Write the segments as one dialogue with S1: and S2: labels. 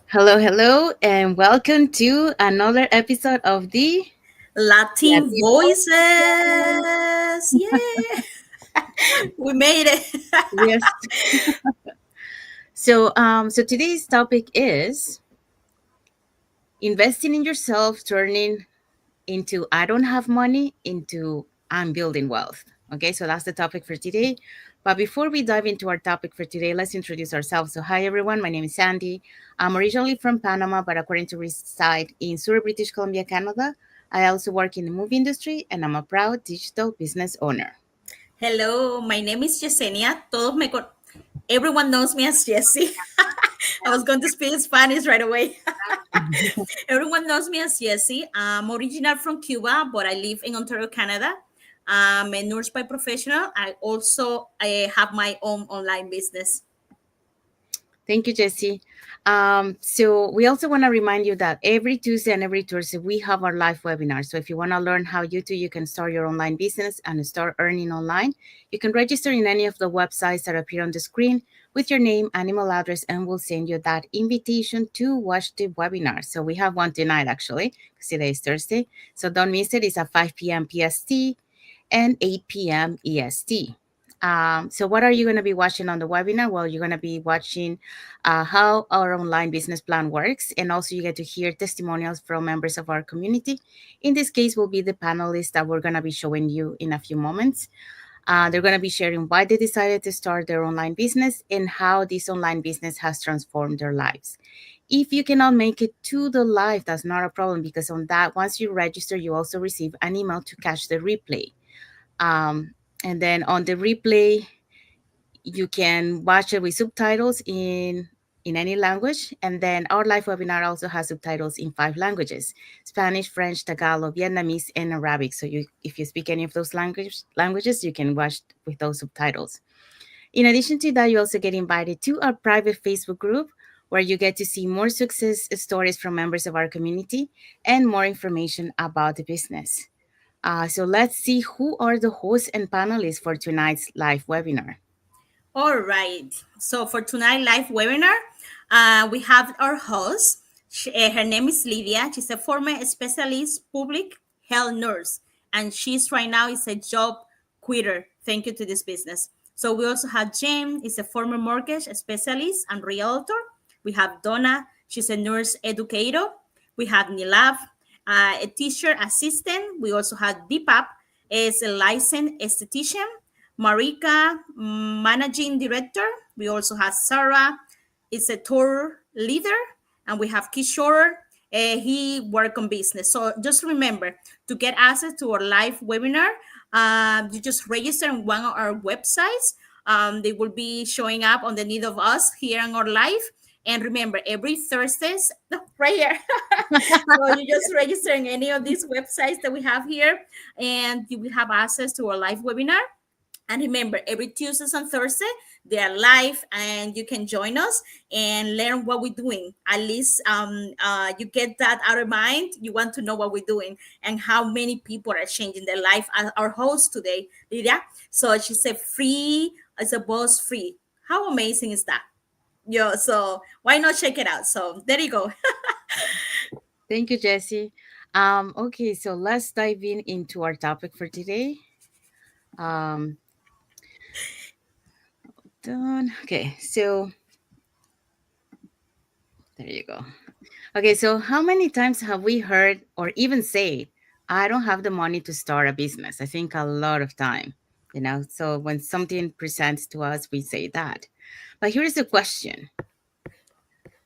S1: Hello, hello, and welcome to another episode of the
S2: Latin
S1: Latin
S2: voices.
S1: Voices.
S2: Yeah, we made it.
S1: Yes. So today's topic is investing in yourself, turning into I don't have money into I'm building wealth. Okay, so that's the topic for today. But before we dive into our topic for today, let's introduce ourselves. So, hi everyone, my name is Sandy. I'm originally from Panama, but according to reside in Surrey, British Columbia, Canada. I also work in the movie industry, and I'm a proud digital business owner.
S2: Hello, my name is Yesenia. Everyone knows me as Jessie. I was going to speak Spanish right away. Everyone knows me as Jessie. I'm original from Cuba, but I live in Ontario, Canada. I'm a nurse by professional. I have my own online business.
S1: Thank you, Jesse. So we also want to remind you that every Tuesday and every Thursday we have our live webinar. So if you want to learn how you can start your online business and start earning online, you can register in any of the websites that appear on the screen with your name and email address, and we'll send you that invitation to watch the webinar. So we have one tonight actually, because today is Thursday. So don't miss it. It's at 5 p.m. PST and 8 p.m. EST. So what are you going to be watching on the webinar? Well, you're going to be watching how our online business plan works, and also you get to hear testimonials from members of our community. In this case, will be the panelists that we're going to be showing you in a few moments. They're going to be sharing why they decided to start their online business and how this online business has transformed their lives. If you cannot make it to the live, that's not a problem, because on that, once you register, you also receive an email to catch the replay. Um, and then on the replay, you can watch it with subtitles in any language. And then our live webinar also has subtitles in 5 languages: Spanish, French, Tagalog, Vietnamese, and Arabic. So if you speak any of those languages, you can watch with those subtitles. In addition to that, you also get invited to our private Facebook group, where you get to see more success stories from members of our community and more information about the business. So let's see who are the hosts and panelists for tonight's live webinar.
S2: All right. So for tonight live webinar, we have our host. Her name is Lydia. She's a former specialist public health nurse, and she's right now is a job quitter. Thank you to this business. So we also have James, is a former mortgage specialist and realtor. We have Donna. She's a nurse educator. We have Nilav, a teacher assistant. We also have Deepap, is a licensed esthetician. Marika, managing director. We also have Sarah, is a tour leader, and we have Kishore. He work on business. So just remember to get access to our live webinar. You just register on one of our websites. They will be showing up on the need of us here on our live. And remember, every Thursdays, no, right here. So you just register in any of these websites that we have here, and you will have access to our live webinar. And remember, every Tuesdays and Thursday, they are live and you can join us and learn what we're doing. At least you get that out of mind. You want to know what we're doing and how many people are changing their life. As our host today, Lydia. So she said free as a boss free. How amazing is that? Yeah, so why not check it out? So there you go.
S1: Thank you, Jesse. Okay, so let's dive in into our topic for today. Um, done. Okay, so there you go. Okay, so how many times have we heard or even said, I don't have the money to start a business? I think a lot of time, So when something presents to us, we say that. But here is the question.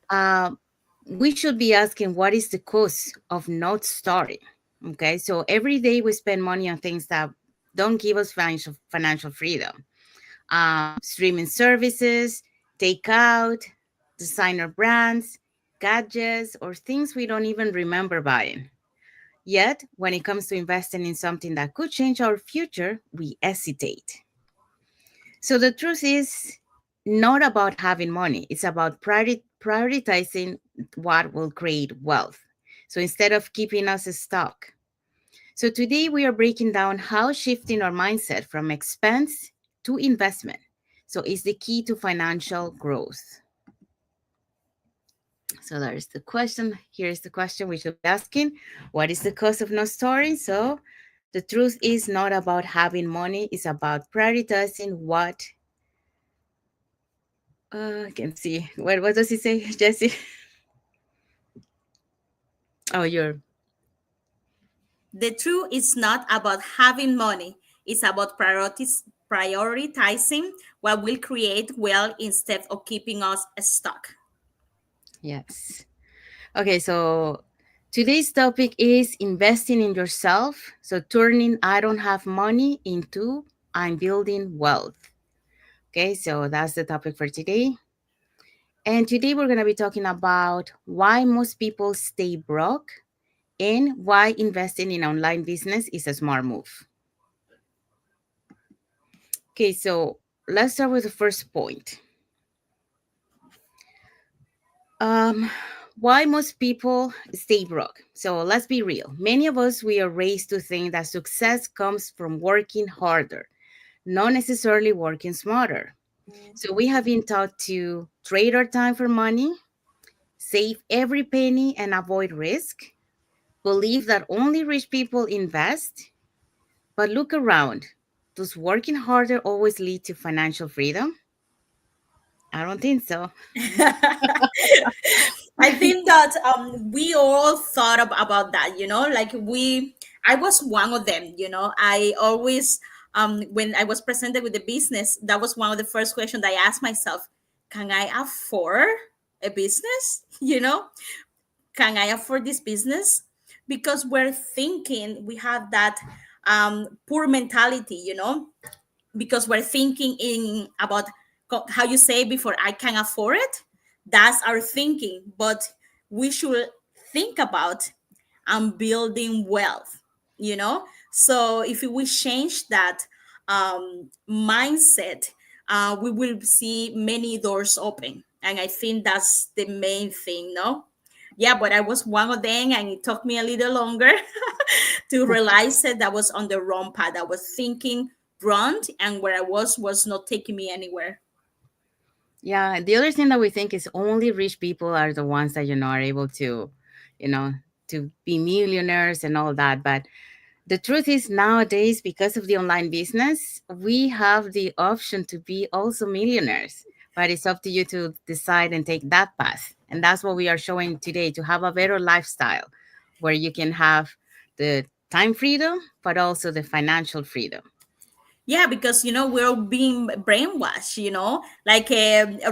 S1: Um, we should be asking, what is the cost of not starting? Okay, so every day we spend money on things that don't give us financial freedom. Streaming services, takeout, designer brands, gadgets, or things we don't even remember buying. Yet, when it comes to investing in something that could change our future, we hesitate. So the truth is not about having money, it's about prioritizing what will create wealth. So instead of keeping us stuck. So today we are breaking down how shifting our mindset from expense to investment. So is the key to financial growth. So there's the question. Here's the question we should be asking. What is the cost of not starting? So the truth is not about having money. It's about prioritizing what, I can see. What does it say, Jesse? Oh, you're,
S2: The truth is not about having money, it's about prioritizing what will create wealth instead of keeping us stuck.
S1: yes. Okay, so today's topic is investing in yourself. So turning I don't have money into I'm building wealth. Okay, so that's the topic for today. And today we're going to be talking about why most people stay broke and why investing in online business is a smart move. Okay, so let's start with the first point. Um, why most people stay broke? So let's be real. Many of us, we are raised to think that success comes from working harder, not necessarily working smarter. So we have been taught to trade our time for money, save every penny and avoid risk, believe that only rich people invest. But look around. Does working harder always lead to financial freedom? I don't think so.
S2: I think that we all thought about that, like I was one of them, I always, when I was presented with the business, that was one of the first questions I asked myself: can I afford a business? Can I afford this business? Because we're thinking, we have that poor mentality, because we're thinking in about how you say before, I can afford it. That's our thinking, but we should think about building wealth, so if we change that mindset, we will see many doors open, and I think that's the main thing, no? Yeah, but I was one of them, and it took me a little longer to realize that I was on the wrong path. I was thinking wrong, and where I was not taking me anywhere.
S1: Yeah, the other thing that we think is only rich people are the ones that, are able to, you know, to be millionaires and all that. But the truth is nowadays, because of the online business, we have the option to be also millionaires. But it's up to you to decide and take that path. And that's what we are showing today, to have a better lifestyle where you can have the time freedom, but also the financial freedom.
S2: Yeah, because we're being brainwashed. Like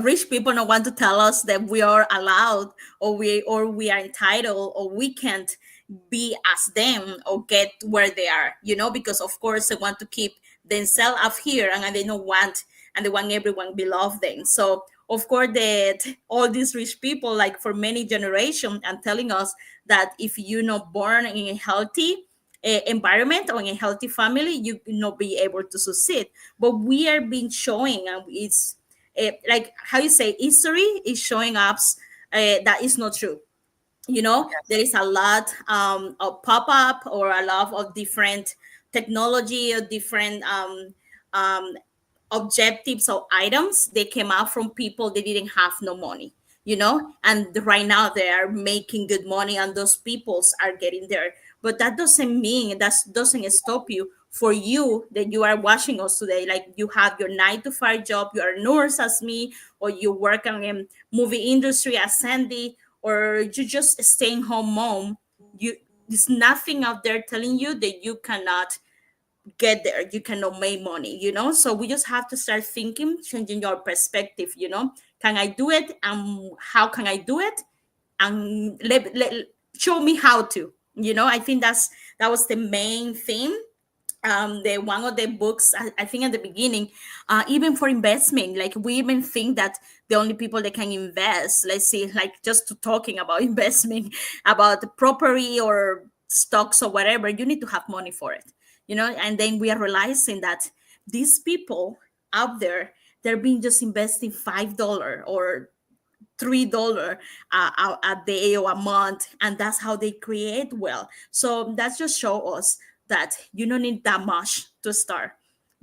S2: rich people don't want to tell us that we are allowed, or we are entitled, or we can't be as them or get where they are. Because of course they want to keep themselves up here, and they want everyone below them. So of course that all these rich people, like for many generations, and telling us that if you're not born in a healthy environment or in a healthy family, you will not be able to succeed. But we are being showing, and it's like how you say, history is showing us that is not true. There is a lot of pop-up, or a lot of different technology, or different um, objectives or items. They came out from people that didn't have no money, and right now they are making good money, and those peoples are getting there. But that doesn't mean, that doesn't stop you, for you that you are watching us today, like you have your 9 to 5 job, you are a nurse as me, or you work in movie industry as Sandy, or you just staying home mom. You There's nothing out there telling you that you cannot get there, you cannot make money, so we just have to start thinking, changing your perspective. Can I do it, and how can I do it, and show me how to. I think that was the main thing. The one of the books, I think at the beginning, even for investment, like we even think that the only people that can invest, let's see, like just to talking about investment, about the property or stocks or whatever, you need to have money for it. And then we are realizing that these people out there, they're being just investing $5 or $3 a day or a month, and that's how they create wealth. So that's just show us that you don't need that much to start,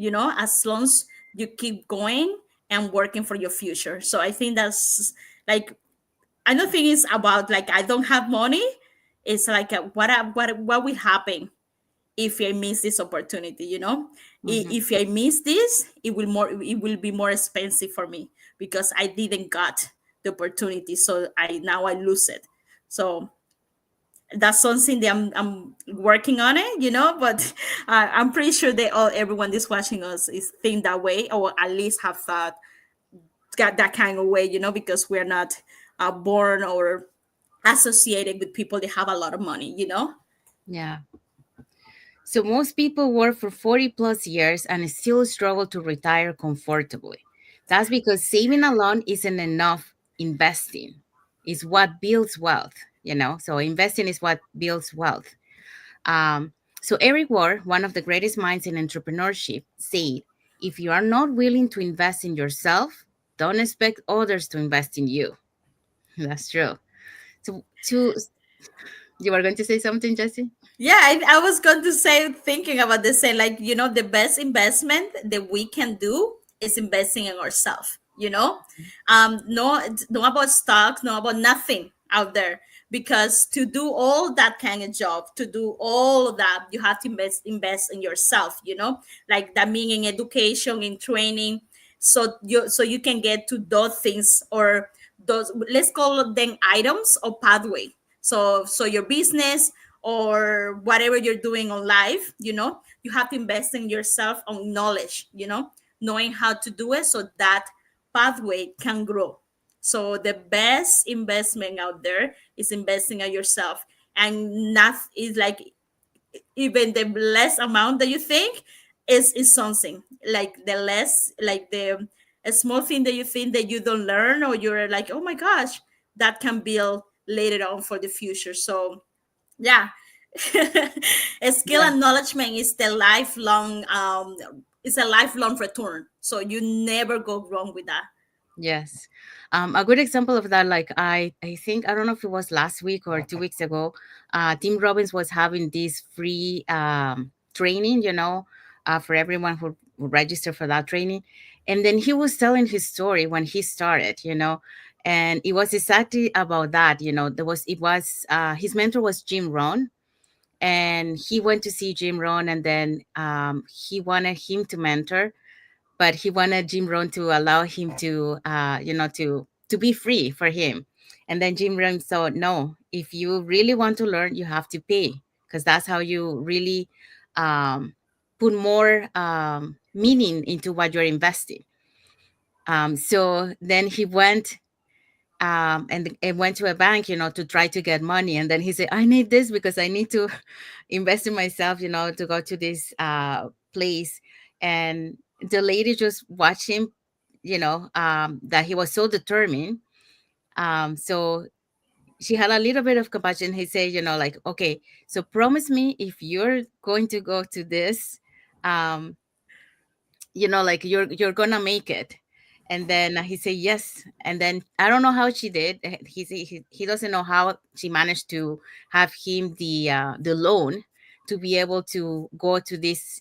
S2: as long as you keep going and working for your future. So I think that's like I don't think it's about like I don't have money. It's like what will happen if I miss this opportunity, you know?
S1: Hmm.
S2: If I miss this, it will be more expensive for me because I didn't got the opportunity. So I lose it. So that's something that I'm working on it, you know, but I'm pretty sure everyone that's watching us is think that way, or at least have thought got that kind of way, you know, because we're not born or associated with people that have a lot of money, you know.
S1: Yeah. So most people work for 40 plus years and still struggle to retire comfortably. That's because saving alone isn't enough. Investing is what builds wealth, you know? So investing is what builds wealth. Um, so Eric Ward, one of the greatest minds in entrepreneurship, said, if you are not willing to invest in yourself, don't expect others to invest in you. That's true. So you were going to say something, Jesse?
S2: Yeah, I was going to say, thinking about this, say, like, you know, the best investment that we can do is investing in ourselves, you know? No about stocks, no about nothing out there. Because to do all that kind of job, to do all of that, you have to invest in yourself, you know? Like that meaning in education, in training, so you can get to those things, or those, let's call them items or pathway. So your business or whatever you're doing on life, you know, you have to invest in yourself on knowledge, you know, knowing how to do it so that pathway can grow. So the best investment out there is investing in yourself, and not is like, even the less amount that you think is something, like the less, like the a small thing that you think that you don't learn, or you're like, oh my gosh, that can build later on for the future. So yeah. A skill
S1: Yeah.
S2: acknowledgement is the lifelong it's a lifelong return, so you never go wrong with that.
S1: Yes. A good example of that, like I think, I don't know if it was last week or 2 weeks ago, Tim Robbins was having this free training, you know, for everyone who registered for that training. And then he was telling his story when he started, you know, and it was exactly about that, you know, his mentor was Jim Rohn, and he went to see Jim Rohn, and then he wanted him to mentor, but he wanted Jim Rohn to allow him to, to be free for him. And then Jim Rohn said, no, if you really want to learn, you have to pay, because that's how you really um, put more meaning into what you're investing. So then he went and went to a bank, you know, to try to get money. And then he said, I need this because I need to invest in myself, you know, to go to this place. And the lady just watched him, you know, that he was so determined. So she had a little bit of compassion. He said, you know, like, okay, so promise me if you're going to go to this, um, you know, like you're gonna make it. And then he said yes. And then I don't know how she did. He doesn't know how she managed to have him the loan to be able to go to this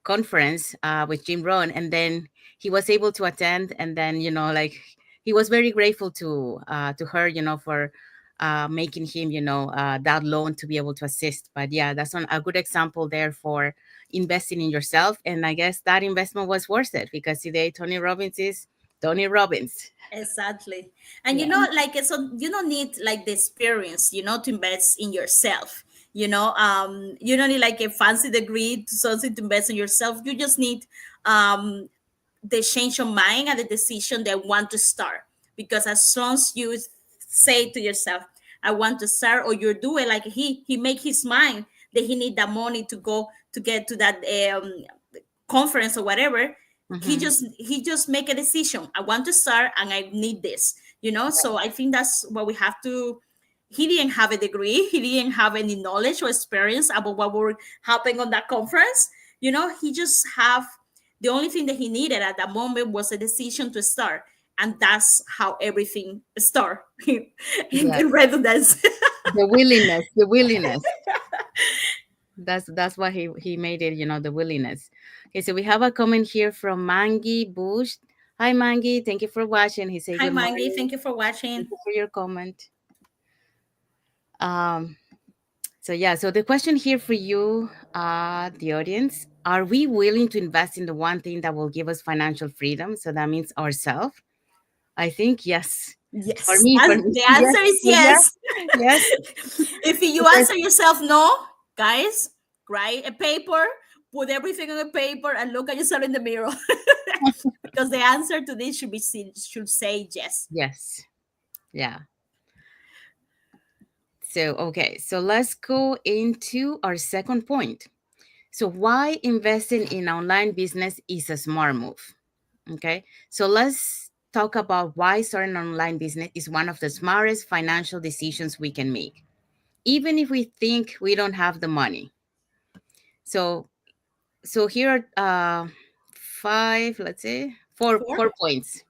S1: conference with Jim Rohn, and then he was able to attend. And then, you know, like, he was very grateful to her, you know, for making him, you know, that loan to be able to assist. But yeah, that's a good example there for investing in yourself. And I guess that investment was worth it, because today Tony Robbins is Tony Robbins.
S2: Exactly. And you
S1: Yeah.
S2: know, like, so you don't need like the experience, you know, to invest in yourself. You know, you don't need like a fancy degree to something to invest in yourself. You just need um the change of mind and the decision they want to start. Because as long as you say to yourself, I want to start, or you do it, like he make his mind that he need that money to go to get to that conference or whatever.
S1: Hmm.
S2: He just make a decision, I want to start and I need this, you know. So I think that's what we have to. He didn't have a degree, he didn't have any knowledge or experience about what were happening on that conference, you know. He just have the only thing that he needed at that moment was a decision to start, and that's how everything start.
S1: Yeah.
S2: In redundancy.
S1: The willingness. That's why he made it, you know, the willingness. Okay, so we have a comment here from Mangi Bush. Hi, Mangi. Thank you for watching. He said
S2: Hi,
S1: good
S2: Mangi.
S1: morning.
S2: Thank you for
S1: Thank
S2: watching.
S1: you for your comment. Um, so yeah, so the question here for you, the audience, are we willing to invest in the one thing that will give us financial freedom? So that means ourselves. I think yes.
S2: Yes,
S1: For
S2: and
S1: me,
S2: the
S1: yes,
S2: answer is
S1: yeah,
S2: yes.
S1: yes.
S2: If you
S1: Because
S2: answer yourself no, guys, write a paper, put everything on a paper, and look at yourself in the mirror. Because the answer to this should say yes.
S1: yes, yeah. So okay, so let's go into our second point. So why investing in online business is a smart move? Okay, so let's talk about why starting an online business is one of the smartest financial decisions we can make, even if we think we don't have the money. So, so here are five, let's say,
S2: Four.
S1: four points.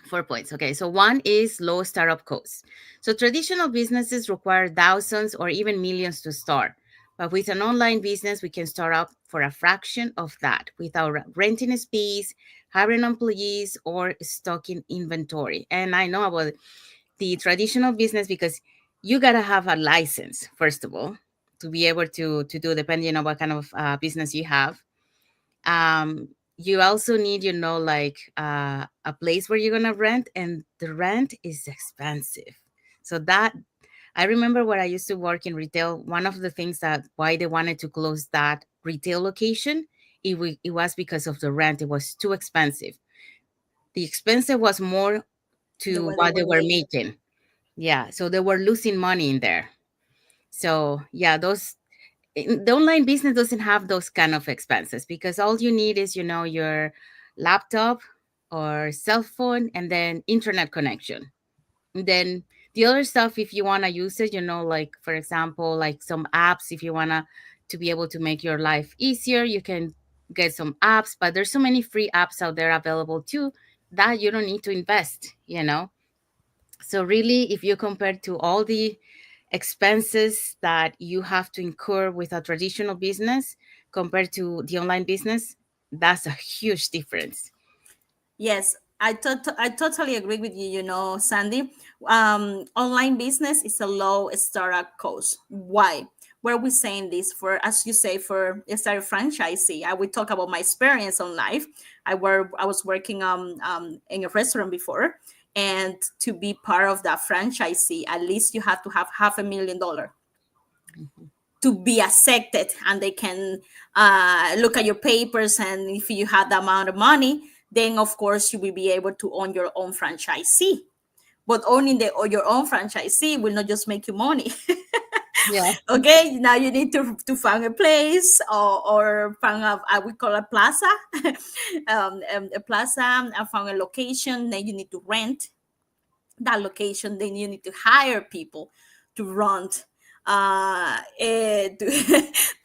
S1: 4 points. Okay, so one is low startup costs. So traditional businesses require thousands or even millions to start. But with an online business, we can start up for a fraction of that without renting a space, hiring employees, or stocking inventory. And I know about the traditional business because you gotta have a license first of all to be able to do, depending on what kind of business you have. You also need, like a place where you're gonna rent, and the rent is expensive. So that, I remember when I used to work in retail, one of the things that why they wanted to close that retail location, it was because of the rent. It was too expensive. The expense was more
S2: The
S1: to
S2: way they
S1: what they
S2: were
S1: were
S2: making.
S1: making. Yeah, so they were losing money in there. So yeah, the online business doesn't have those kind of expenses because all you need is, your laptop or cell phone and then internet connection. And then the other stuff, if you want to use it, like for example, like some apps, if you want to be able to make your life easier, you can get some apps, but there's so many free apps out there available too that you don't need to invest. So really, if you compare to all the expenses that you have to incur with a traditional business compared to the online business, that's a huge difference.
S2: Yes, I totally agree with you, Sandy. Online business is a low startup cost. Why? Where we saying this for, as you say, for a startup franchisee? I will talk about my experience on life. I was working in a restaurant before, and to be part of that franchisee, at least you have to have $500,000
S1: Mhm.
S2: to be accepted, and they can look at your papers, and if you have the amount of money, then of course you will be able to own your own franchisee. But owning your own franchisee will not just make you money.
S1: Yeah.
S2: Okay, now you need to find a place, or find we call a plaza, a plaza, and find a location. Then you need to rent that location. Then you need to hire people to run to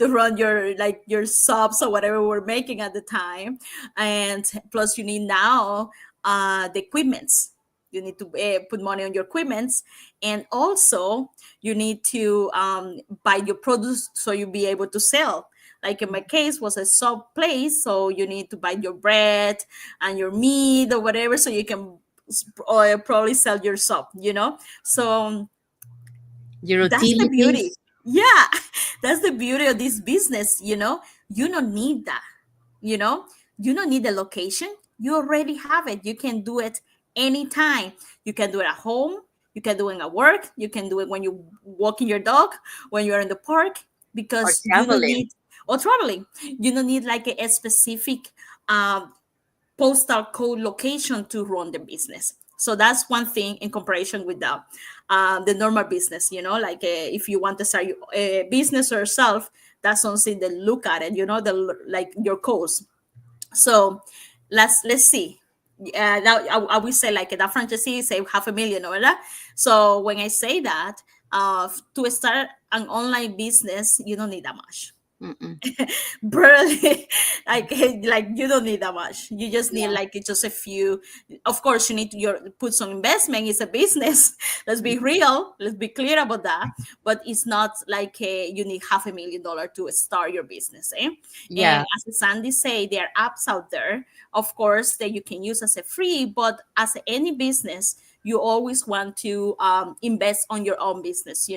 S2: run your, like, your subs or whatever we're making at the time. And plus you need now the equipments. You need to put money on your equipments, and also you need to buy your produce so you'll be able to sell. Like in my case was a sub place, so you need to buy your bread and your meat or whatever, so you can or probably sell your soap. So
S1: Your
S2: that's the beauty.
S1: utilities.
S2: Yeah, that's the beauty of this business. You don't need that. you know you don't need the location. You already have it. You can do it anytime. You can do it at home, you can do it at work, you can do it when you walking your dog, when you're in the park,
S1: Or
S2: because you don't
S1: traveling.
S2: need, or traveling. You don't need like a specific postal code location to run the business. So that's one thing in comparison with the normal business. Like if you want to start a business yourself, that's something that look at it. The like your costs. So let's see. Now I will say like that franchisee say 500,000, ¿verdad? So when I say that, to start an online business, you don't need that much.
S1: Mm-mm.
S2: Barely. Like you don't need that much. You just need
S1: Yeah.
S2: like just a few. Of course you need to put some investment. It's a business. Let's be real, let's be clear about that. But it's not like you need $500,000 to start your business, eh? And
S1: Yeah.
S2: as Sandy say, there are apps out there, of course, that you can use as a free, but as any business you always want to invest on your own business,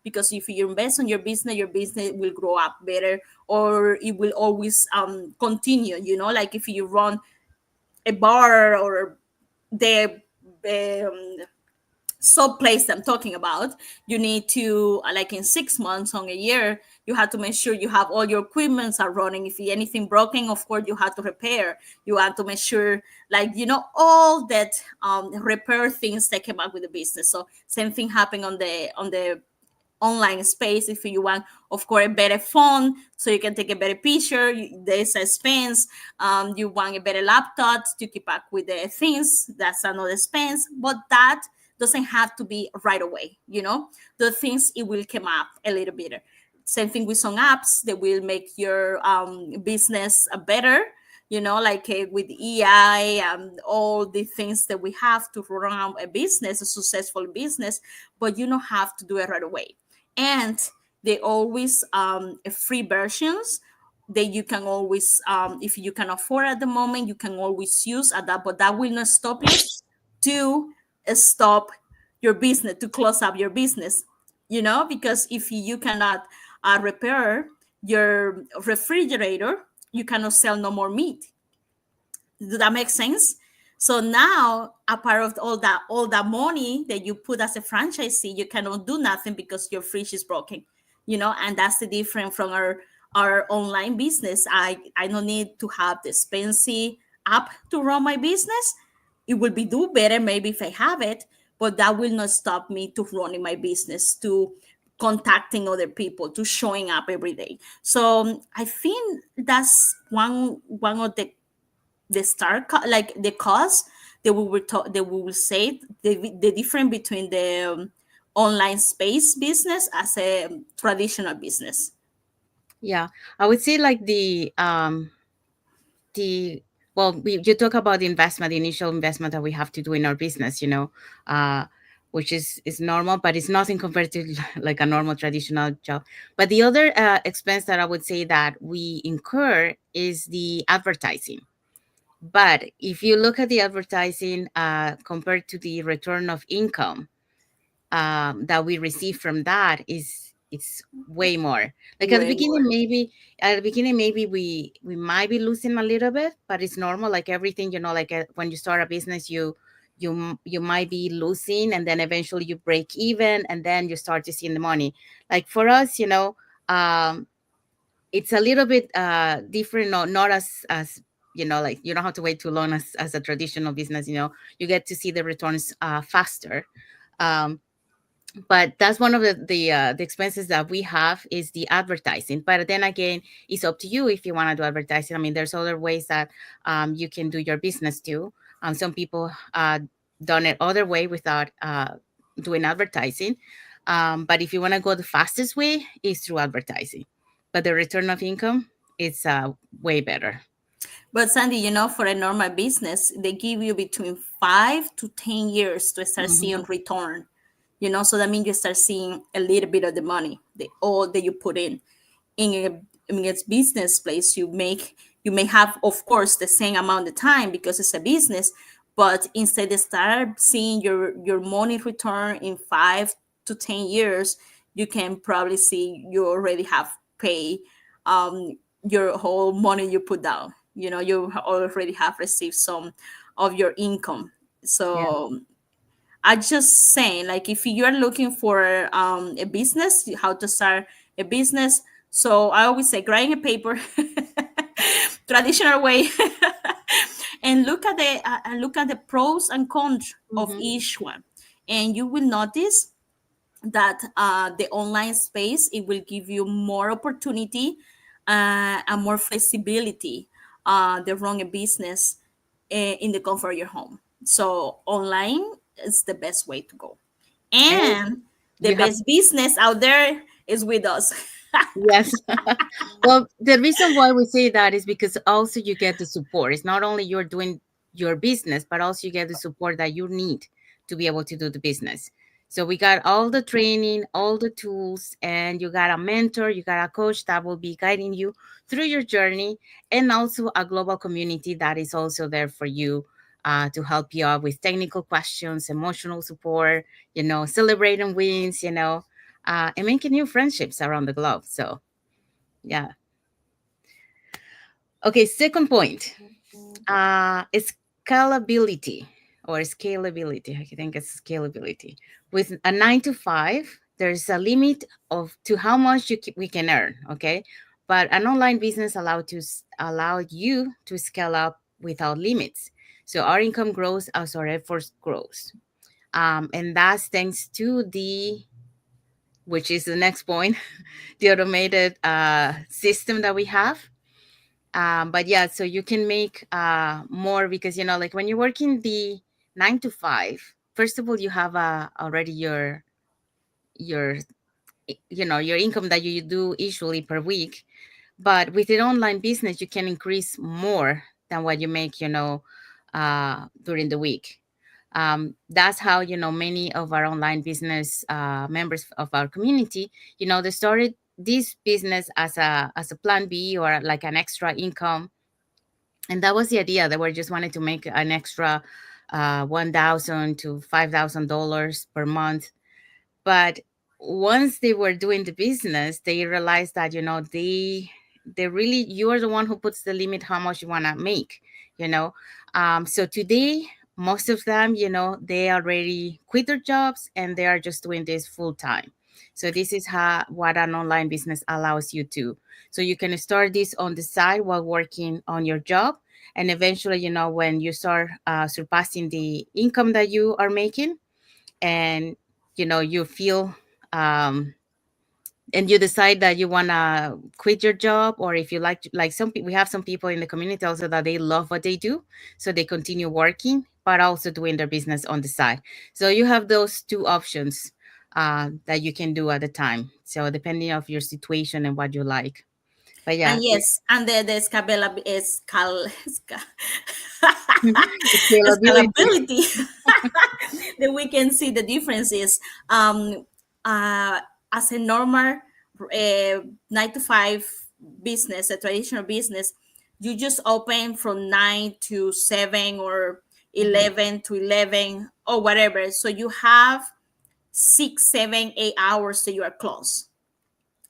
S2: because if you invest on your business will grow up better, or it will always continue, like if you run a bar or the um, sub place I'm talking about, you need to like in 6 months on a year, you have to make sure you have all your equipments are running. If anything broken, of course you have to repair. You have to make sure, like, all that repair things that came up with the business. So same thing happened on the online space. If you want, of course, a better phone so you can take a better picture, there's expense. You want a better laptop to keep up with the things, that's another expense. But that doesn't have to be right away. The things, it will come up a little bit. Same thing with some apps that will make your business better, like with EI and all the things that we have to run a business, a successful business. But you don't have to do it right away. And they always free versions that you can always, if you can afford at the moment, you can always use at that. But that will not stop you to stop your business, to close up your business, because if you cannot repair your refrigerator, you cannot sell no more meat. Does that make sense? So now, a part of all that money that you put as a franchisee, you cannot do nothing because your fridge is broken. And that's the difference from our online business. I don't need to have the expensive app to run my business. It will be do better maybe if I have it, but that will not stop me to running my business, to contacting other people, to showing up every day. So I think that's one of like the cost that we will say, the difference between the online space business as a traditional business.
S1: Yeah. I would say like the well, you talk about the investment, the initial investment that we have to do in our business, uh which is normal, but it's nothing compared to like a normal traditional job. But the other expense that I would say that we incur is the advertising. But if you look at the advertising compared to the return of income that we receive from that, is it's way more. Like
S2: Way more.
S1: at the beginning maybe we might be losing a little bit, but it's normal. Like everything, like when you start a business, you might be losing, and then eventually you break even, and then you start to see the money. Like for us, um it's a little bit different, not as like you don't have to wait too long as a traditional business. You get to see the returns faster. um but that's one of the expenses that we have, is the advertising. But then again, it's up to you if you want to do advertising. I mean, there's other ways that you can do your business too. Some people done it other way without doing advertising. But if you want to go the fastest way, is through advertising. But the return of income is way better.
S2: But Sandy, for a normal business, they give you between 5 to 10 years to start
S1: Hmm.
S2: seeing return. So that means you start seeing a little bit of the money, the all that you put in its business place. You may have, of course, the same amount of time because it's a business, but instead they start seeing your money return in 5 to 10 years, you can probably see you already have paid your whole money you put down. You already have received some of your income.
S1: Yeah.
S2: So I just saying, like, if you're looking for a business, how to start a business. So I always say, grind a paper, traditional way, and look at the pros and cons of
S1: Hmm.
S2: each one, and you will notice that the online space, it will give you more opportunity and more flexibility to run a business in the comfort of your home. So online is the best way to go,
S1: And
S2: and the
S1: you have
S2: best business out there is with us.
S1: Yes. Well, the reason why we say that is because also you get the support. It's not only you're doing your business, but also you get the support that you need to be able to do the business. So we got all the training, all the tools, and you got a mentor, you got a coach that will be guiding you through your journey, and also a global community that is also there for you to help you out with technical questions, emotional support, celebrating wins, and making new friendships around the globe. So, yeah. Okay, second point, scalability I think it's scalability. With a 9 to 5, there's a limit of to how much we can earn. Okay, but an online business allow you to scale up without limits. So our income grows as our efforts grows, and that's thanks to which is the next point, the automated system that we have. But yeah, so you can make more because like when you work in the 9 to 5, first of all, you have already your your income that you do usually per week. But with an online business, you can increase more than what you make during the week. That's how many of our online business members of our community, they started this business as a plan B or like an extra income. And that was the idea. They were just wanted to make an extra $1,000 to $5,000 per month. But once they were doing the business, they realized that they really, you are the one who puts the limit how much you want to make. you know so today, most of them, they already quit their jobs and they are just doing this full time. So this is how what an online business allows you to. So you can start this on the side while working on your job, and eventually, when you start surpassing the income that you are making, and you feel and you decide that you want to quit your job, or if you like some people, we have some people in the community also that they love what they do, so they continue working but also doing their business on the side. So you have those two options that you can do at the time, so depending of your situation and what you like. But yeah,
S2: And yes, and the
S1: scalability.
S2: scalability that we can see the differences. um as a normal 9 to 5 business, a traditional business, you just open from 9 to 7 or
S1: Mhm.
S2: 11 to 11 or whatever, so you have 6, 7, 8 hours that you are closed.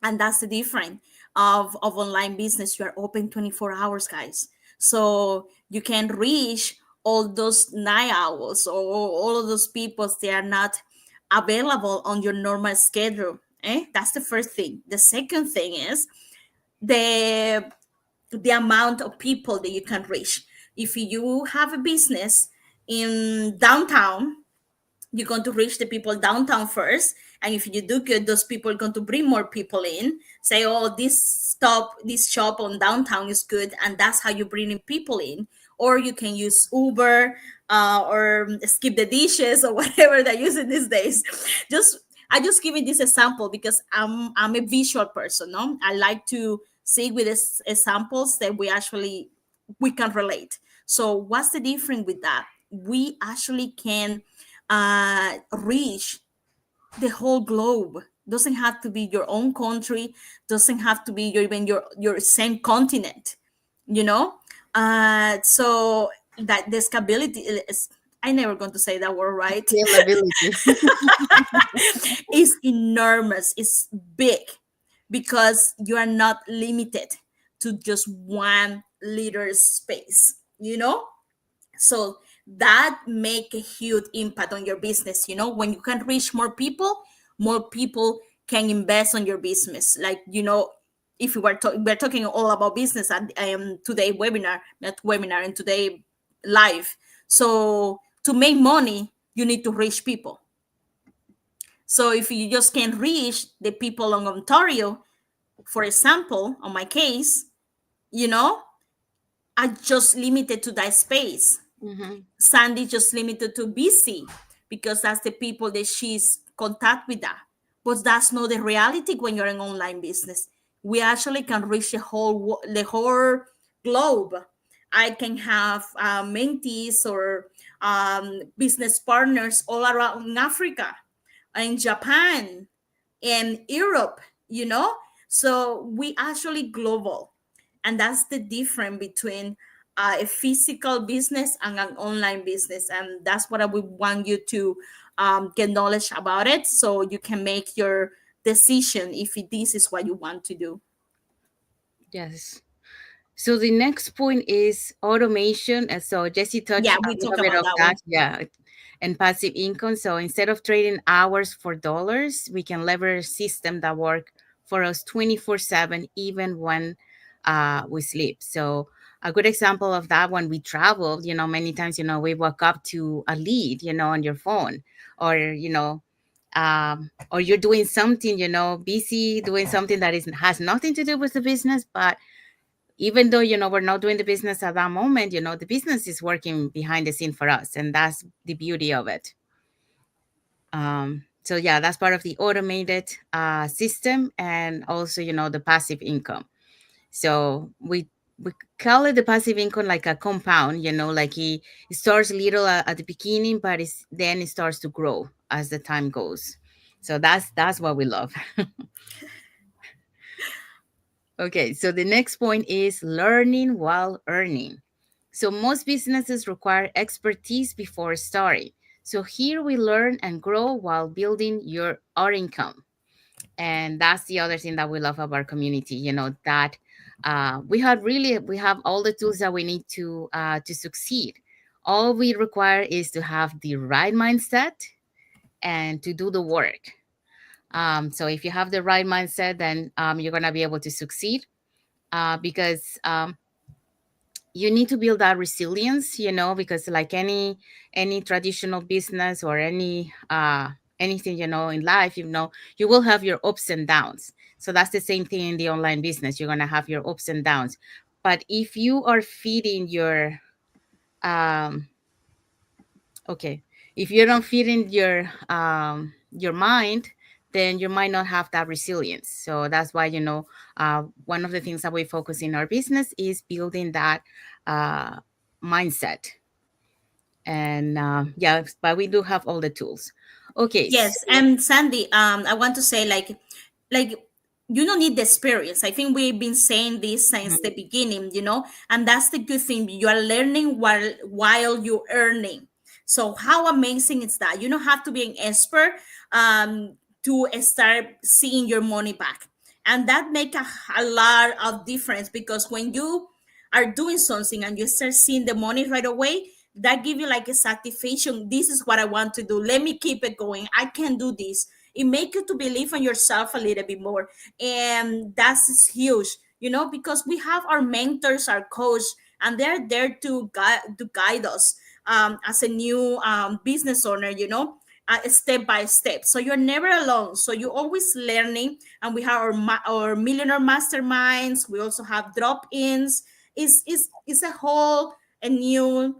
S2: And that's the difference of online business. You are open 24 hours, guys, so you can reach all those 9 hours or all of those people they are not available on your normal schedule. That's the first thing. The second thing is the the amount of people that you can reach. If you have a business in downtown, you're going to reach the people downtown first, and if you do good, those people are going to bring more people in, say, oh, this shop on downtown is good, and that's how you bring in people in. Or you can use Uber, or skip the dishes or whatever they're using these days. just I just give you this example because I'm a visual person, no? I like to see with examples that we can relate. So what's the difference with that? We actually can reach the whole globe. Doesn't have to be your own country, doesn't have to be even your same continent, you know. So that the scalability is, I never going to say that word right,
S1: Scalability.
S2: is enormous. It's big because you are not limited to just one liter space, you know. So that make a huge impact on your business. When you can reach more people can invest on your business. Like, if we're talking all about business at today webinar, not webinar, and today live. So to make money, you need to reach people. So if you just can't reach the people on Ontario, for example, on my case, you know I just limited to that space.
S1: Hmm.
S2: Sandy just limited to BC because that's the people that she's contact with that. but that's not the reality when you're an online business. We actually can reach the whole globe. I can have mentees or business partners all around Africa, in Japan, in Europe, you know? So we actually global. And that's the difference between a physical business and an online business. And that's what I would want you to get knowledge about it so you can make your decision if this is what you want to do.
S1: Yes. So the next point is automation. And so Jesse touched
S2: Yeah,
S1: a
S2: we talk
S1: little bit
S2: about
S1: of
S2: that
S1: that.
S2: one.
S1: Yeah. And passive income. So instead of trading hours for dollars, we can leverage a system that work for us 24/7, even when we sleep. So a good example of that, when we travel, many times, we woke up to a lead, on your phone, or, or you're doing something, busy doing something that has nothing to do with the business, but even though we're not doing the business at that moment, the business is working behind the scene for us, and that's the beauty of it. So yeah, that's part of the automated system, and also the passive income. So we call it the passive income, like a compound, like it starts little at the beginning, but then it starts to grow as the time goes. So that's what we love. Okay, so the next point is learning while earning. So most businesses require expertise before starting. So here we learn and grow while building our income. And that's the other thing that we love about our community, that we have all the tools that we need to succeed. All we require is to have the right mindset and to do the work. So if you have the right mindset, then you're going to be able to succeed, because you need to build that resilience, because like any traditional business or anything, in life, you will have your ups and downs. So that's the same thing in the online business. You're going to have your ups and downs. But if you are feeding um okay, if you don't feed in your mind, then you might not have that resilience. So that's why, one of the things that we focus in our business is building that uh mindset. And yeah, but we do have all the tools. Okay,
S2: Yes,
S1: so
S2: and Sandy, I want to say like you don't need the experience. I think we've been saying this since the
S1: mhm,
S2: beginning, and that's the good thing. You are learning while you're earning. So how amazing is that? You don't have to be an expert to start seeing your money back, and that make a lot of difference because when you are doing something and you start seeing the money right away, that give you like a satisfaction. This is what I want to do. Let me keep it going. I can do this. It make you to believe in yourself a little bit more, and that's huge, because we have our mentors, our coach, and they're there to guide us as a new business owner, step by step. So you're never alone. So you're always learning. And we have our millionaire masterminds. We also have drop-ins. It's a whole a new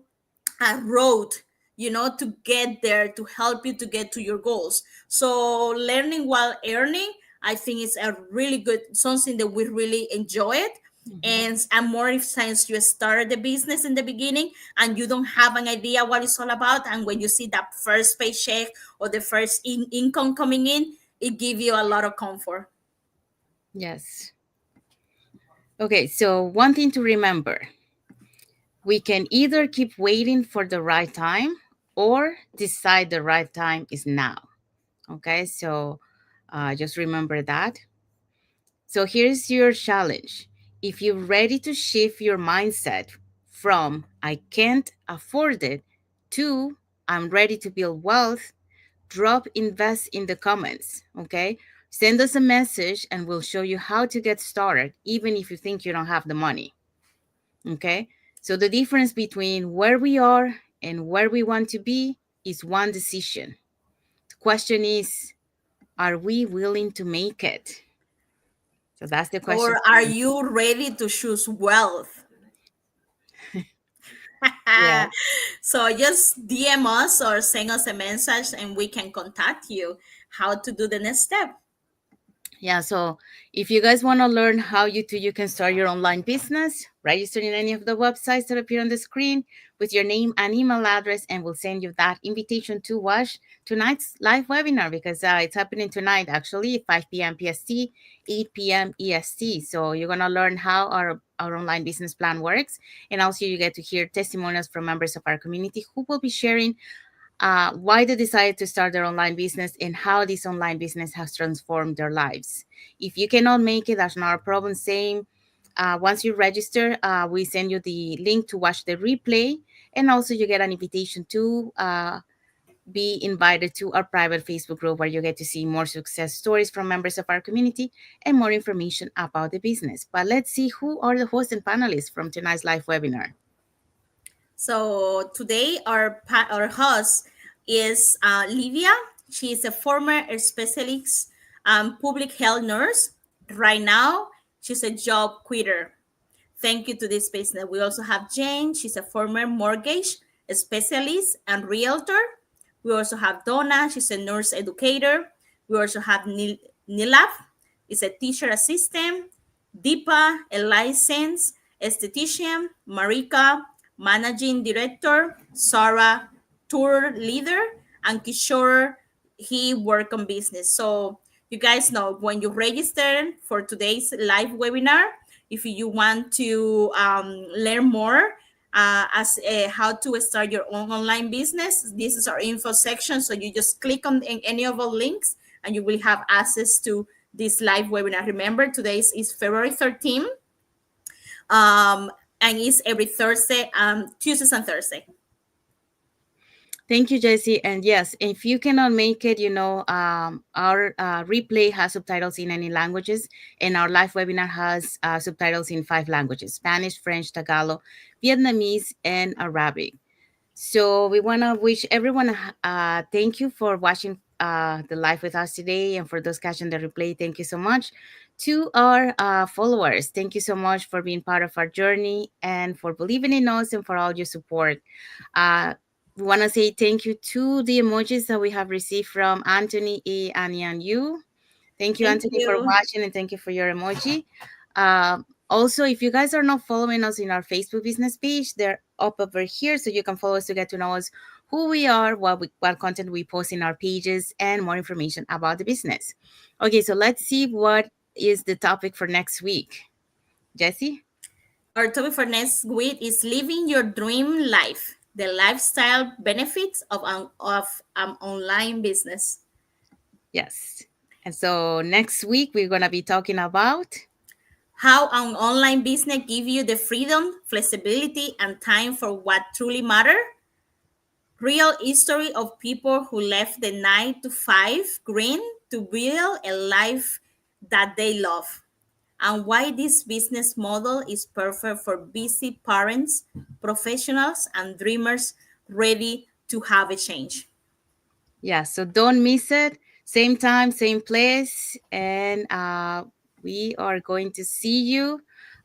S2: road, to get there, to help you to get to your goals. So learning while earning, I think it's a really good something that we really enjoy it.
S1: mhm.
S2: And more if since you started the business in the beginning and you don't have an idea what it's all about, and when you see that first paycheck or the first income coming in, it gives you a lot of comfort.
S1: Yes. Okay, so one thing to remember, we can either keep waiting for the right time or decide the right time is now. Okay, so just remember that. So here's your challenge. If you're ready to shift your mindset from I can't afford it to I'm ready to build wealth, drop invest in the comments. Okay, send us a message and we'll show you how to get started, even if you think you don't have the money. Okay, so the difference between where we are and where we want to be is one decision. The question is, are we willing to make it? So that's the question
S2: Or
S1: for
S2: are
S1: you.
S2: you ready to choose wealth?
S1: Yeah.
S2: So just DM us or send us a message and we can contact you how to do the next step.
S1: Yeah, so if you guys want to learn how you can start your online business, register in any of the websites that appear on the screen with your name and email address, and we'll send you that invitation to watch tonight's live webinar because it's happening tonight, actually, 5 p.m. PST, 8 p.m. EST. So you're going to learn how our online business plan works. And also you get to hear testimonials from members of our community who will be sharing why they decided to start their online business and how this online business has transformed their lives. If you cannot make it, that's not a problem. Same. Once you register, we send you the link to watch the replay, and also you get an invitation to be invited to our private Facebook group where you get to see more success stories from members of our community and more information about the business. But let's see who are the hosts and panelists from tonight's live webinar.
S2: So today our host is Livia. She is a former specialist public health nurse. Right now, she's a job quitter. Thank you to this business. We also have Jane. She's a former mortgage specialist and realtor. We also have Donna. She's a nurse educator. We also have Nilaf. Is a teacher assistant. Deepa, a licensed esthetician. Marika, managing director. Sarah, tour leader. And Kishore, he work on business. So you guys know when you register for today's live webinar, if you want to learn more as how to start your own online business, this is our info section. So you just click on any of our links and you will have access to this live webinar. Remember, today's is February 13th, and it's every Thursday, Tuesdays and Thursday.
S1: Thank you, Jesse. And yes, if you cannot make it, our replay has subtitles in any languages, and our live webinar has subtitles in 5 languages: Spanish, French, Tagalog, Vietnamese, and Arabic. So we want to wish everyone thank you for watching the live with us today. And for those catching the replay, thank you so much. To our followers, thank you so much for being part of our journey and for believing in us and for all your support. Uh, we want to say thank you to the emojis that we have received from Anthony, E, Annie, and you. Thank you,
S2: Thank
S1: Anthony, for
S2: you.
S1: watching, and thank you for your emoji. Also, if you guys are not following us in our Facebook business page, they're up over here, so you can follow us to get to know us, who we are, what content we post in our pages, and more information about the business. Okay, so let's see what is the topic for next week. Jesse?
S2: Our topic for next week is living your dream life, the lifestyle benefits of online business.
S1: Yes. And so next week we're gonna be talking about.
S2: How an online business give you the freedom, flexibility, and time for what truly matter. Real history of people who left the 9 to 5 grind to build a life that they love. And why this business model is perfect for busy parents, professionals, and dreamers ready to have a change.
S1: Yeah, so don't miss it. Same time, same place. And we are going to see you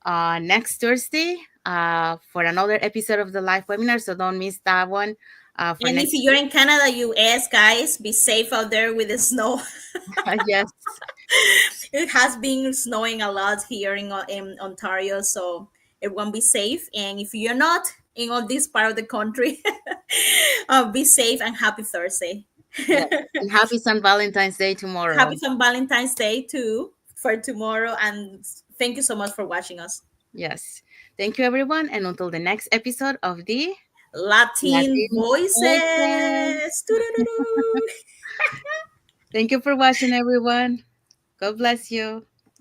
S1: next Thursday for another episode of the live webinar. So don't miss that one for
S2: And if
S1: next
S2: you're
S1: week.
S2: in Canada, US, guys, be safe out there with the snow.
S1: Yes,
S2: It has been snowing a lot here in Ontario, so everyone be safe. And if you're not in all this part of the country, be safe and happy Thursday.
S1: yes. And happy St. Valentine's Day tomorrow.
S2: Happy St. Valentine's Day too for tomorrow, and thank you so much for watching us.
S1: Yes. Thank you, everyone. And until the next episode of the
S2: Latin
S1: Latin Voices.
S2: voices. Doo-doo-doo-doo.
S1: Thank you for watching, everyone. God bless you.